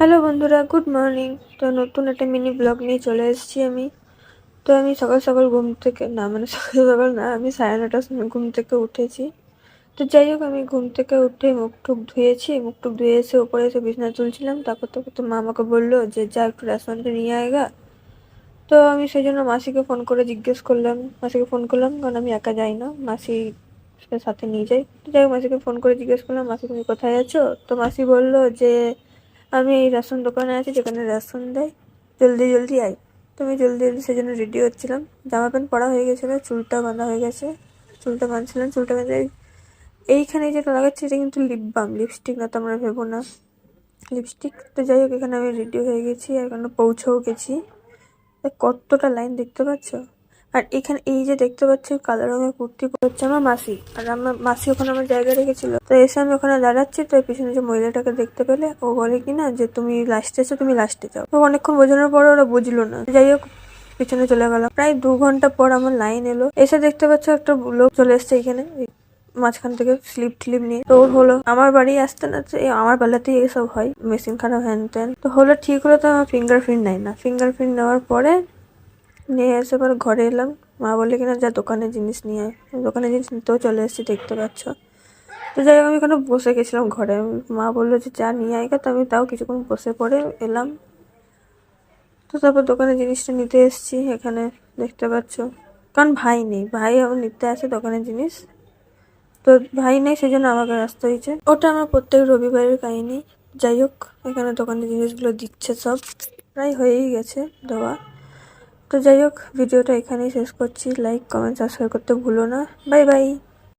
Hello বন্ধুরা, good morning. তো নতুন একটা মিনি ব্লগ নিয়ে চলে এসেছি আমি। তো আমি সকাল সকাল ঘুম থেকে না, মানে সকাল সকাল না, আমি 9:30টার সময় ঘুম থেকে উঠেছি। তো যাই হোক, আমি ঘুম থেকে উঠে মুখ টুক ধুয়েছি, মুখ টুক ধুয়ে এসে উপরে এসে বিছানা তুলছিলাম। তারপর তো মা আমাকে বললো যে যা একটু রেস্টুরেন্টে নিয়ে আয়গা। তো আমি সেই জন্য মাসিকে ফোন করে জিজ্ঞেস করলাম, মাসিকে ফোন করলাম, কারণ আমি একা যাই না, মাসি সাথে নিয়ে যাই। তো যাই হোক, মাসিকে ফোন করে জিজ্ঞেস করলাম, মাসি তুমি কোথায় আছো? তো মাসি বললো যে আমি এই রেশন দোকানে আছি, যেখানে রেশন দেয়, জলদি জলদি আই। তো আমি জলদি জলদি সেই জন্য রেডি হচ্ছিলাম। জামা প্যান্ট পরা হয়ে গেছিলো, চুলটা বাঁধা হয়ে গেছে, চুলটা বাঁধছিলাম। চুলটা বেঁধে এইখানে যেটা লাগাচ্ছি এটা কিন্তু লিপ বাম, লিপস্টিক না, তোমরা ভেবো না লিপস্টিক। তো যাই হোক, এখানে আমি রেডি হয়ে গেছি, এখানে পৌঁছেও গেছি। কতটা লাইন দেখতে পাচ্ছ? আর এখানে এই যে দেখতে পাচ্ছ কালো রঙের কুর্তি পরছে আমার মাসি, আর আমার মাসি ওখানে আমার জায়গায় রেখেছিল। তো এসে আমি ওখানে দাঁড়াচ্ছি, তো পিছনে যে মহিলাটাকে দেখতে পেলে, ও বলে কিনা যে তুমি লাস্টে এসো, তুমি লাস্টে যাও। তো অনেকক্ষণ বোঝানোর পর ওরা বুঝলো না। যাই হোক, পিছনে চলে গেল। প্রায় 2 ঘন্টা পর আমার লাইন এলো। এসে দেখতে পাচ্ছ একটা লোক চলে এসছে এখানে মাঝখান থেকে স্লিপ টিলিপ নিয়ে। তো ওর হলো আমার বাড়ি আসতে না, আমার বেলাতেই এসব হয়, মেশিন খারাপ হ্যান ত্যান। তো হলো ঠিক হলো, তো আমার ফিঙ্গারপ্রিন্ট নেয় না। ফিঙ্গারপ্রিন্ট নেওয়ার পরে নিয়ে এসে পরে ঘরে এলাম। মা বলে কিনা যা দোকানে জিনিস নিয়ে আয়। দোকানে জিনিস নিতেও চলে এসেছি, দেখতে পাচ্ছ। তো যাই হোক, আমি এখানে বসে গেছিলাম ঘরে। মা বললো যে যা নিয়ে আয়, তো আমি তাও কিছুক্ষণ বসে পড়ে এলাম। তো তারপর দোকানে জিনিসটা নিতে এসেছি, এখানে দেখতে পাচ্ছ। কারণ ভাই নেই, ভাই আমার নিতে আসে দোকানের জিনিস। তো ভাই নেই, সেই জন্য আমাকে আসতে হয়েছে। ওটা আমার প্রত্যেক রবিবারের কাহিনী। যাই হোক, এখানে দোকানের জিনিসগুলো দিচ্ছে, সব প্রায় হয়েই গেছে দেওয়া। তো যাই হোক, ভিডিওটা এখানেই শেষ করছি। লাইক, কমেন্ট, সাবস্ক্রাইব করতে ভুলো না। Bye bye.